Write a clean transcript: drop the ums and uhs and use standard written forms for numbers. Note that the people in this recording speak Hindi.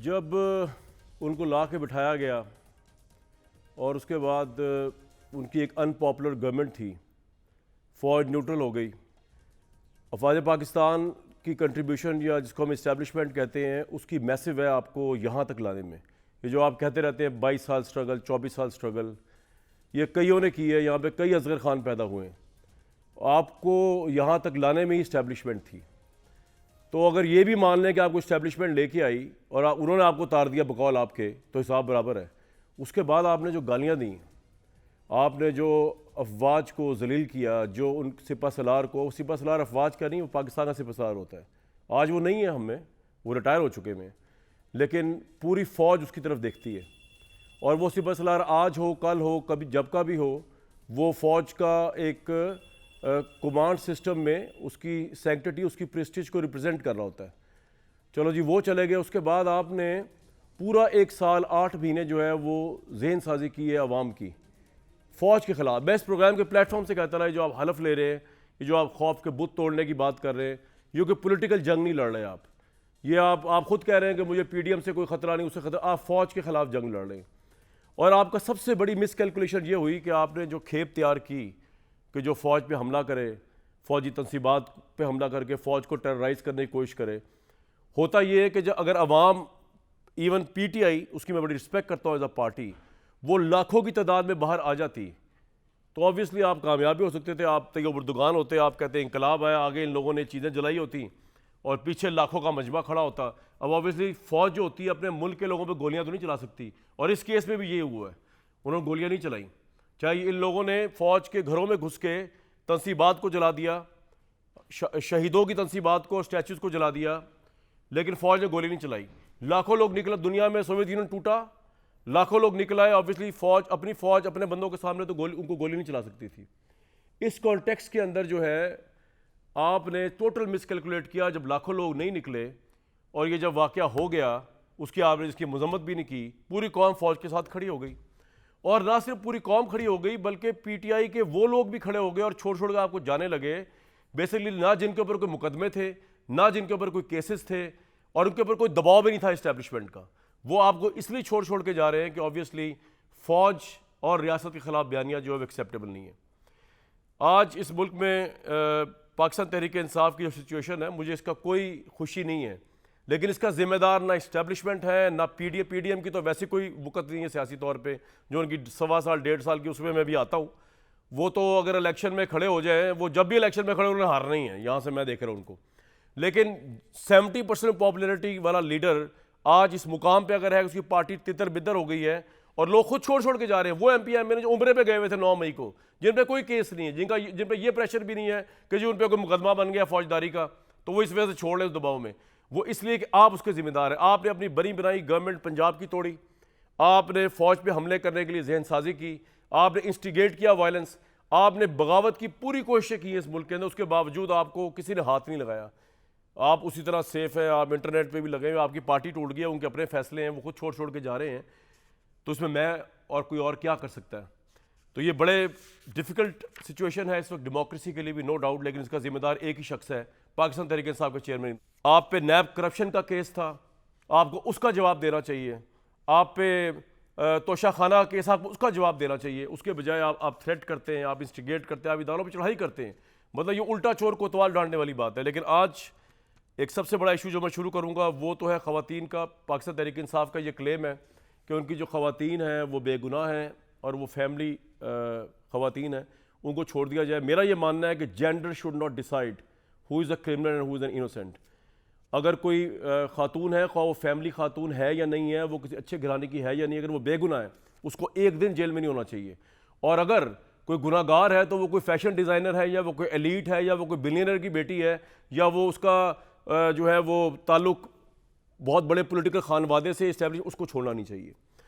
जब उनको ला के बिठाया गया और उसके बाद उनकी एक अनपॉपुलर गवर्नमेंट थी, फ़ौज न्यूट्रल हो गई। अफवाज पाकिस्तान की कंट्रीब्यूशन या जिसको हम इस्टेब्लिशमेंट कहते हैं उसकी मैसिव है आपको यहाँ तक लाने में। ये जो आप कहते रहते हैं 22 साल स्ट्रगल, 24 साल स्ट्रगल, ये कईयों ने की है। यहाँ पे कई असगर खान पैदा हुए हैं, आपको यहाँ तक लाने में ही इस्टेब्लिशमेंट थी। तो अगर ये भी मान लें कि आपको इस्टेब्लिशमेंट लेके आई और उन्होंने आपको तार दिया बकौल आपके, तो हिसाब बराबर है। उसके बाद आपने जो गालियाँ दी, आपने जो अफवाज को जलील किया, जो उन सिपा सलार को, सिपा सलार अफवाज का नहीं, वो पाकिस्तान का सिपा सलार होता है। आज वो नहीं है हम में, वो रिटायर हो चुके हैं, लेकिन पूरी फ़ौज उसकी तरफ देखती है। और वो सिपा सलार आज हो, कल हो, कभी जब का भी हो, वो फ़ौज का एक कमांड सिस्टम में उसकी सैंक्टिटी, उसकी प्रेस्टीज को रिप्रेजेंट कर रहा होता है। चलो जी, वो चले गए। उसके बाद आपने पूरा 1 साल 8 महीने जो है वो जहन साजी की है अवाम की फ़ौज के ख़िलाफ़। मैं इस प्रोग्राम के प्लेटफॉर्म से कहता रहा, जो आप हलफ ले रहे हैं, ये जो आप खौफ के बुत तोड़ने की बात कर रहे हैं, ये कोई पोलिटिकल जंग नहीं लड़ रहे आप। ये आप खुद कह रहे हैं कि मुझे PDM से कोई ख़तरा नहीं, उससे ख़तरा। आप फ़ौज के ख़िलाफ़ जंग लड़ रहे हैं। और आपका सबसे बड़ी मिसकैलकुलेशन ये हुई कि आपने जो खेप तैयार की कि जो फ़ौज पे हमला करे, फ़ौजी तनसीबात पे हमला करके फ़ौज को टेरराइज़ करने की कोशिश करे। होता ये है कि जब अगर अवाम, इवन PTI, उसकी मैं बड़ी रिस्पेक्ट करता हूँ एज अ पार्टी, वो लाखों की तादाद में बाहर आ जाती, तो ऑब्वियसली आप कामयाब भी हो सकते थे। आप तैयब बुर्दुगान होते, आप कहते हैं इंकलाब आया, आगे इन लोगों ने चीज़ें जलाई होती और पीछे लाखों का मजमा खड़ा होता। अब ऑब्वियसली फ़ौज जो होती है अपने मुल्क के लोगों पर गोलियाँ तो नहीं चला सकती, और इस केस में भी ये हुआ है, उन्होंने गोलियाँ नहीं चलाई। चाहे इन लोगों ने फ़ौज के घरों में घुस के तनसीबात को जला दिया, शहीदों की तनसीबात को, स्टैचूज़ को जला दिया, लेकिन फ़ौज ने गोली नहीं चलाई। लाखों लोग निकला, दुनिया में सोवियत यूनियन टूटा, लाखों लोग निकला है। ऑब्वियसली फ़ौज अपने बंदों के सामने तो उनको गोली नहीं चला सकती थी। इस कॉन्टेक्स्ट के अंदर जो है आपने टोटल मिसकैलकुलेट किया। जब लाखों लोग नहीं निकले और ये जब वाक़या हो गया, उसकी आपने इसकी मजम्मत भी नहीं की, पूरी कौम फ़ौज के साथ खड़ी हो गई। और ना सिर्फ पूरी कौम खड़ी हो गई, बल्कि PTI के वो लोग भी खड़े हो गए और छोड़ छोड़ के आपको जाने लगे। बेसिकली ना जिनके ऊपर कोई मुकदमे थे, ना जिनके ऊपर कोई केसेस थे, और उनके ऊपर कोई दबाव भी नहीं था इस्टेब्लिशमेंट का, वो आपको इसलिए छोड़ छोड़ के जा रहे हैं कि ऑब्वियसली फ़ौज और रियासत के ख़िलाफ़ बयानियाँ जो है एक्सेप्टेबल नहीं है। आज इस मुल्क में पाकिस्तान तहरीक इंसाफ की जो सिचुएशन है, मुझे इसका कोई खुशी नहीं है, लेकिन इसका जिम्मेदार ना इस्टेब्लिशमेंट है, ना PDM की तो वैसे कोई वक़्त नहीं है सियासी तौर पे, जो उनकी 1.25 साल 1.5 साल की, उसमें मैं भी आता हूँ। वो तो अगर इलेक्शन में खड़े हो जाए, वो जब भी इलेक्शन में खड़े उन्होंने हारना ही है, यहाँ से मैं देख रहा हूँ उनको। लेकिन 70% पॉपुलैरिटी वाला लीडर आज इस मुकाम पर अगर है, उसकी पार्टी तितर बितर हो गई है और लोग खुद छोड़ छोड़ के जा रहे हैं। वो MP MLA जो उम्रे पे गए हुए थे 9 मई को, जिन पे कोई केस नहीं है, जिन पे ये प्रेशर भी नहीं है कि जो उन पे कोई मुकदमा बन गया फौजदारी का, तो वो इस वजह से छोड़ रहे उस दबाव में। वो इसलिए कि आप उसके जिम्मेदार हैं। आपने अपनी बनी बनाई गवर्नमेंट पंजाब की तोड़ी, आपने फ़ौज पे हमले करने के लिए जहन साजी की, आपने इंस्टिगेट किया वायलेंस, आपने बगावत की पूरी कोशिशें की इस मुल्क के अंदर, उसके बावजूद आपको किसी ने हाथ नहीं लगाया। आप उसी तरह सेफ है, आप इंटरनेट पे भी लगे हुए, आपकी पार्टी टूट गई है, उनके अपने फैसले हैं, वो खुद छोड़ छोड़ के जा रहे हैं। तो इसमें मैं और कोई और क्या कर सकता है? तो ये बड़े डिफ़िकल्ट सिचुएशन है इस वक्त डेमोक्रेसी के लिए भी, नो डाउट, लेकिन इसका जिम्मेदार एक ही शख्स है, पाकिस्तान तहरीक इंसाफ के चेयरमैन। आप पे नैब करप्शन का केस था, आपको उसका जवाब देना चाहिए। आप पे तोशाखाना केस, आपको उसका जवाब देना चाहिए। उसके बजाय आप थ्रेट करते हैं, आप इंस्टिगेट करते हैं, आप इदारों पर चढ़ाई करते हैं। मतलब ये उल्टा चोर कोतवाल डांटने वाली बात है। लेकिन आज एक सबसे बड़ा इशू जो मैं शुरू करूँगा वो तो है ख़वातीन का। पाकिस्तान तहरीक इंसाफ का ये क्लेम है कि उनकी जो ख़वातीन हैं वो बेगुनाह हैं और वो फैमिली ख़वातीन हैं, उनको छोड़ दिया जाए। मेरा ये मानना है कि gender should not decide who is a criminal and who is an innocent. अगर कोई खातून है, ख्वाह वो फैमिली खातून है या नहीं है, वो किसी अच्छे घराने की है या नहीं, अगर वो बेगुनाह है, उसको एक दिन जेल में नहीं होना चाहिए। और अगर कोई गुनाहगार है तो वो कोई फैशन डिज़ाइनर है, या वो कोई एलीट है, या वो कोई बिलियनर की बेटी है, या वो उसका जो है वो ताल्लुक़ बहुत बड़े पॉलिटिकल खानवादे से इस्टेब्लिश, उसको छोड़ना नहीं चाहिए।